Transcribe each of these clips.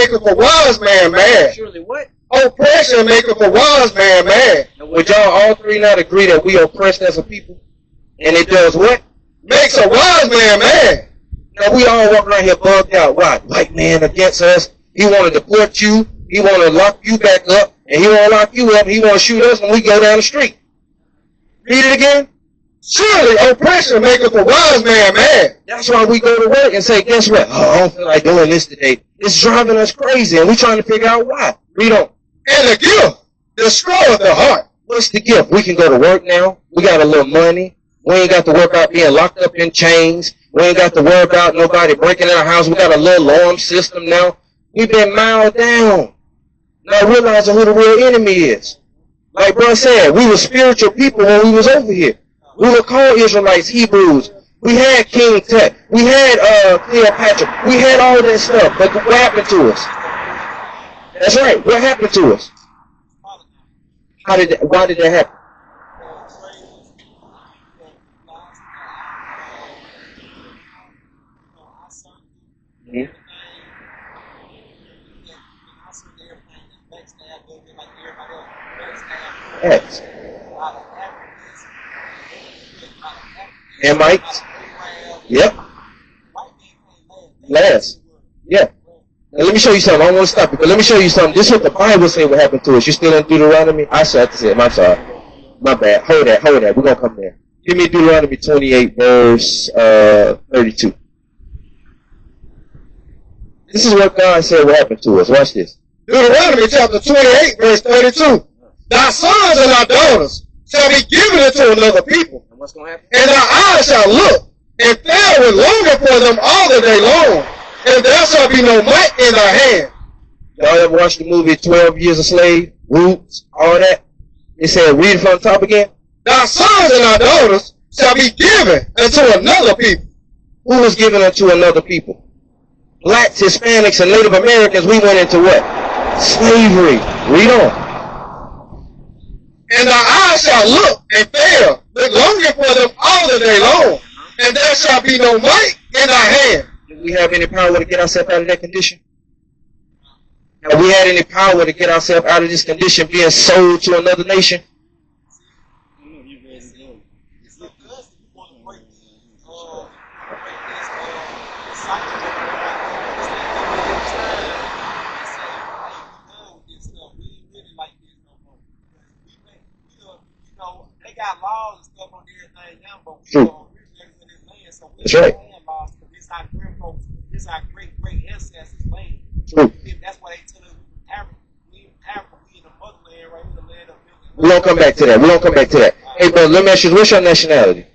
maketh a wise man mad. Surely what? Oppression maketh a wise man mad. Would y'all all three not agree that we oppressed as a people? And it does what? Makes a wise man mad. Now we all walk around here bugged out. Why? White man against us. He want to deport you. He want to lock you back up. And he want to lock you up. He want to shoot us when we go down the street. Read it again. Surely oppression maketh a wise man mad. That's why we go to work and say, guess what? Oh, I don't feel like doing this today. It's driving us crazy, and we trying to figure out why. Read on. And the gift destroyeth the heart. What's the gift? We can go to work now. We got a little money. We ain't got to worry about being locked up in chains. We ain't got to worry about nobody breaking in our house. We got a little alarm system now. We've been miled down. Not realizing who the real enemy is. Like bro said, we were spiritual people when we was over here. We were called Israelites, Hebrews. We had King Tut. We had Cleopatra. We had all that stuff. But what happened to us? That's right. What happened to us? Why did that happen? Mm-hmm. X. Hamites. Yep. Last. Yeah. Now let me show you something. I don't want to stop it, but let me show you something. This is what the Bible says what happened to us. You still in Deuteronomy? I said to say it. I'm sorry. My bad. Hold that. We're going to come there. Give me Deuteronomy 28, verse 32. This is what God said what happened to us. Watch this. Deuteronomy chapter 28, verse 32. Thy sons and thy daughters shall be given unto another people. And what's going to happen? And thy eyes shall look, and fare with longing for them all the day long. And there shall be no might in thy hand. Y'all ever watched the movie 12 Years a Slave? Roots? All that? It said, read it from the top again. Thy sons and thy daughters shall be given unto another people. Who was given unto another people? Blacks, Hispanics, and Native Americans. We went into what? Slavery. Read on. And thy eyes shall look and fare with longing for them all the day long. And there shall be no might in thy hand. Do we have any power to get ourselves out of that condition? Have we had any power to get ourselves out of this condition, being sold to another nation? They got laws and stuff on everything now, but we True. don't really in this land, so we That's right. don't have laws, because this our grandfolks, this our great ancestors' land. True. That's why they tell us we in Africa, we in the motherland, right? We the land of milk and We're going to come back to that. We're going to come back to that. Hey, brother, let me ask you, what's your nationality?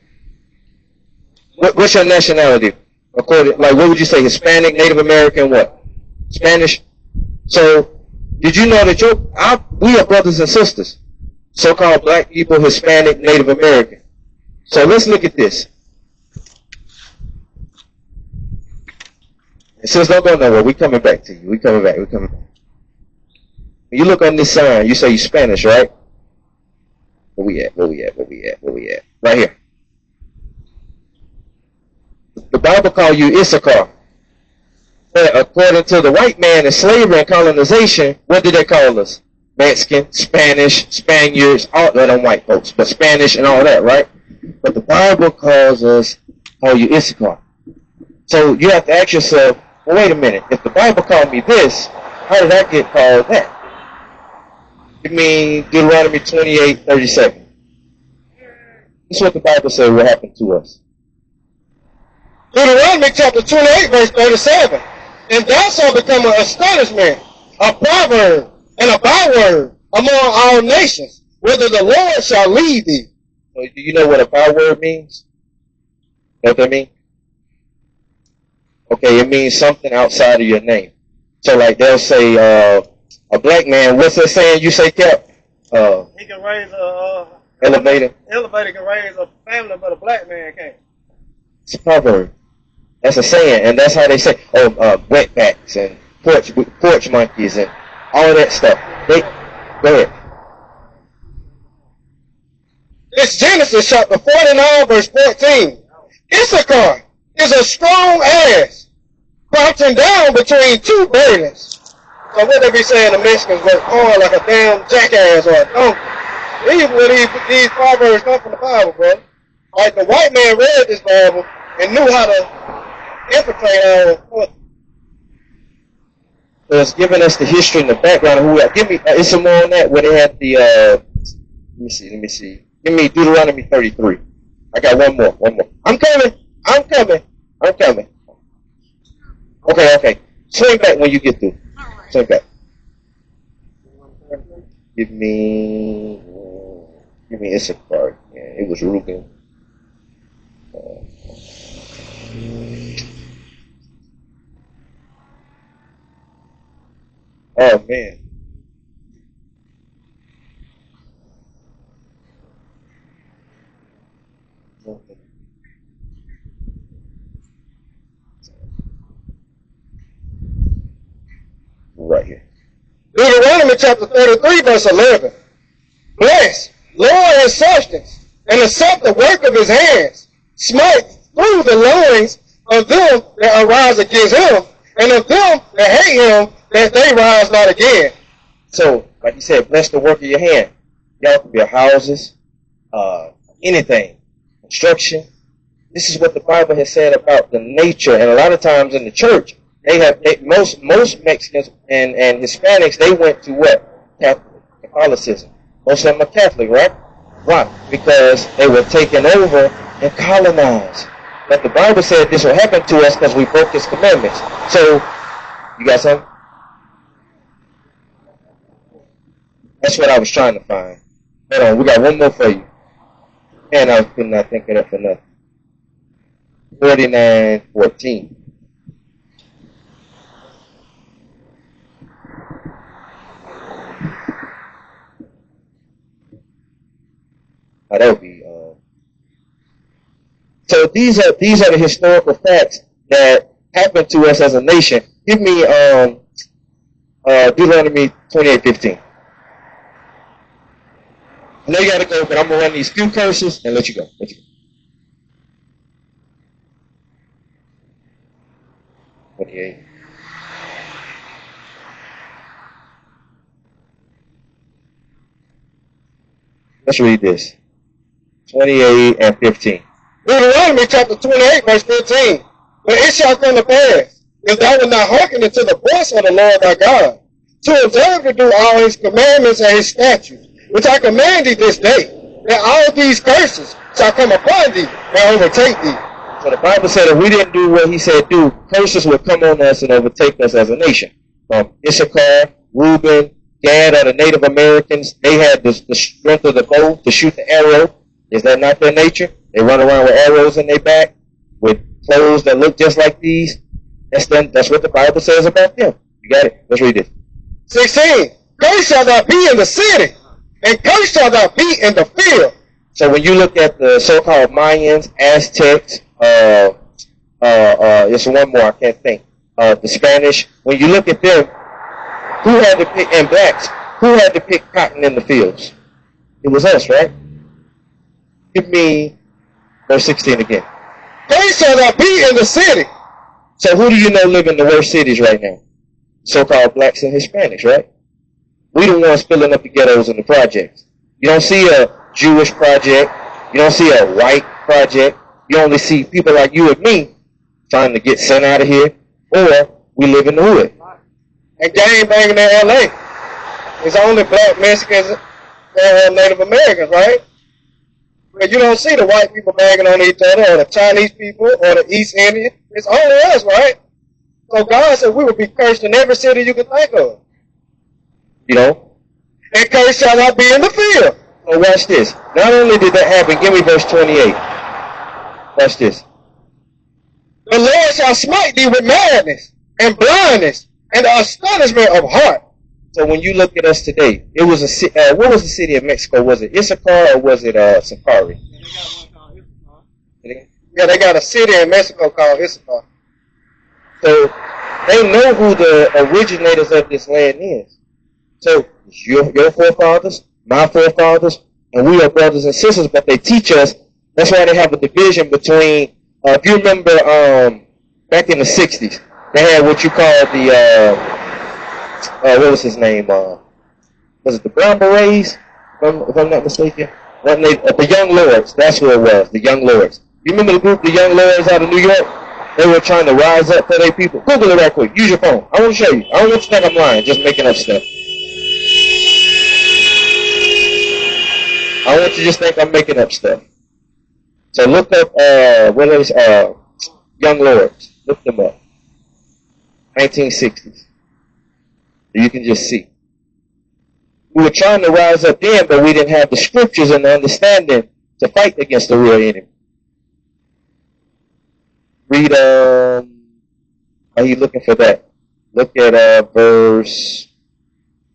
What's your nationality? According, like, what would you say? Hispanic, Native American, what? Spanish? So, did you know that we are brothers and sisters? So-called black people, Hispanic, Native American. So let's look at this. And since don't go nowhere, we coming back to you. We coming back. When you look on this sign, you say you're Spanish, right? Where we at? Right here. The Bible calls you Issachar. But according to the white man in slavery and colonization, what did they call us? Mexican, Spanish, Spaniards, all of them white folks, but Spanish and all that, right? But the Bible calls you Issachar. So you have to ask yourself, well, wait a minute, if the Bible called me this, how did I get called that? You mean Deuteronomy 28:37. This is what the Bible says will happen to us. Deuteronomy chapter 28, verse 37. And thou shalt become an astonishment, a proverb, and a byword among all nations, whither the Lord shall lead thee. So do you know what a byword means? Know what that means? Okay, it means something outside of your name. So like they'll say, a black man, what's that saying you say, Cap? he can raise a Elevator. elevator can raise a family, but a black man can't. It's a proverb. That's a saying, and that's how they say, wetbacks and porch monkeys and all that stuff. Go ahead. It's Genesis chapter 49, verse 14. Issachar is a strong ass, crouching down between two burdens. So what they be saying the Mexicans work hard like a damn jackass or a donkey. These proverbs come from the Bible, bro. Like the white man read this Bible and knew how to infiltrate our culture. So it's giving us the history and the background of who we are. Give me, it's some more on that where they had the, let me see. Give me Deuteronomy 33. I got one more. I'm coming. Okay. Swing back when you get through. Swing back. Give me issachar. Yeah, it was Reuben. Oh man. Right here. Deuteronomy chapter 33, verse 11. Bless, Lord his substance, and accept the work of his hands. Smite through the loins of them that arise against him, and of them that hate him, that they rise not again. So, like you said, bless the work of your hand. Y'all can build houses, anything, construction. This is what the Bible has said about the nature, and a lot of times in the church, most Mexicans and Hispanics, they went to what? Catholicism. Most of them are Catholic, right? Why? Because they were taken over and colonized. But the Bible said this will happen to us because we broke his commandments. So, you got something? That's what I was trying to find. Hold on, we got one more for you. And I could not think of that for nothing. 49:14. That would be. So these are the historical facts that happened to us as a nation. Give me Deuteronomy 28:15. I know you gotta go, but I'm gonna run these few curses and let you go. Okay. Let's read this. 28 and 15. Deuteronomy chapter 28, verse 15. But it shall come to pass, if thou wilt not hearken unto the voice of the Lord thy God, to observe to do all his commandments and his statutes, which I command thee this day, that all these curses shall come upon thee and overtake thee. So the Bible said if we didn't do what he said do, curses would come on us and overtake us as a nation. Issachar, Reuben, Gad are the Native Americans. They had the strength of the bow to shoot the arrow. Is that not their nature? They run around with arrows in their back, with clothes that look just like these. That's what the Bible says about them. You got it? Let's read it. 16. Cursed shall thou be in the city, and cursed shall thou be in the field. So when you look at the so-called Mayans, Aztecs, there's one more I can't think. The Spanish. When you look at them, who had to pick, and blacks, who had to pick cotton in the fields? It was us, right? Give me verse 16 again. Cursed shall thou be in the city. So who do you know live in the worst cities right now? So-called blacks and Hispanics, right? We the ones filling up the ghettos and the projects. You don't see a Jewish project. You don't see a white project. You only see people like you and me trying to get sent out of here, or we live in the hood. And gang banging in L.A. It's only black Mexicans and Native Americans, right? But you don't see the white people banging on each other, or the Chinese people, or the East Indian. It's only us, right? So God said we would be cursed in every city you can think of. You know? And cursed shall not be in the field. So watch this. Not only did that happen, give me verse 28. Watch this. The Lord shall smite thee with madness and blindness and the astonishment of heart. So when you look at us today, it was what was the city of Mexico? Was it Issachar or was it Sakari? Yeah, they got a city in Mexico called Issachar. So they know who the originators of this land is. So it's your forefathers, my forefathers, and we are brothers and sisters, but they teach us. That's why they have a division between, if you remember back in the 60s, they had what you call what was his name? Was it the Brown Berets? If I'm not mistaken. Wasn't they, the Young Lords, that's who it was, the Young Lords. You remember the group, the Young Lords out of New York? They were trying to rise up for their people. Google it right quick. Use your phone. I want to show you. I don't want you to think I'm lying, just making up stuff. I want you to just think I'm making up stuff. So look up, what is, Young Lords. Look them up. 1960s. You can just see. We were trying to rise up then, but we didn't have the scriptures and the understanding to fight against the real enemy. Read, are you looking for that? Look at verse.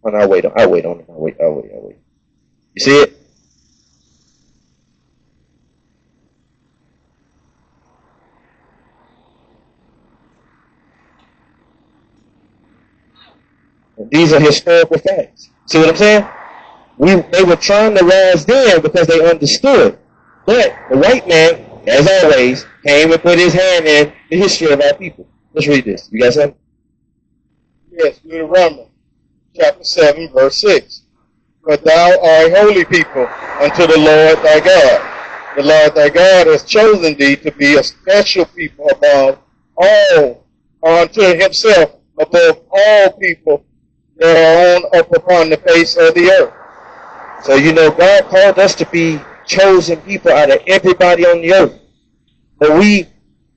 Oh, no, I'll wait on it. You see it? These are historical facts. See what I'm saying? They were trying to rise then because they understood. But the white man, as always, came and put his hand in the history of our people. Let's read this. You got something? Yes, Deuteronomy chapter 7, verse 6. But thou art a holy people unto the Lord thy God. The Lord thy God has chosen thee to be a special people above all, unto himself above all people that are up upon the face of the earth. So, you know, God called us to be chosen people out of everybody on the earth. But we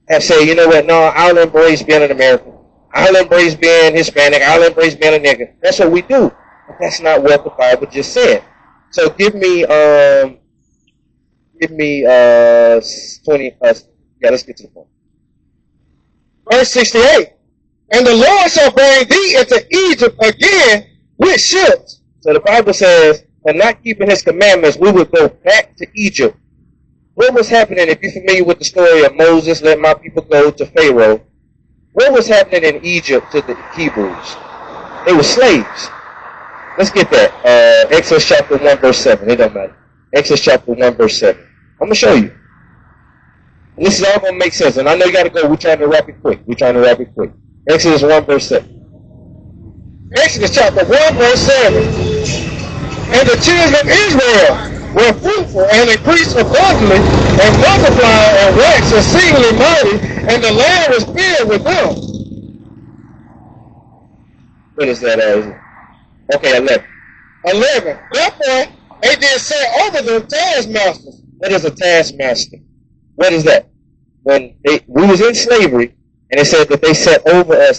have said, you know what, no, I'll embrace being an American. I'll embrace being Hispanic. I'll embrace being a nigger. That's what we do. But that's not what the Bible just said. So give me 20, let's get to the point. Verse 68. And the Lord shall bring thee into Egypt again with ships. So the Bible says, for not keeping his commandments, we would go back to Egypt. What was happening, if you're familiar with the story of Moses, let my people go to Pharaoh, what was happening in Egypt to the Hebrews? They were slaves. Let's get that. Exodus chapter 1, verse 7. It don't matter. Exodus chapter 1, verse 7. I'm going to show you. And this is all going to make sense. And I know you got to go. We're trying to wrap it quick. Exodus 1, verse 7. Exodus chapter 1, verse 7. And the children of Israel were fruitful and increased abundantly and multiplied and waxed exceedingly mighty, and the land was filled with them. What is that? Okay, 11. 11. Therefore, they did set over the taskmasters. What is a taskmaster? What is that? When we was in slavery, and it said that they set over us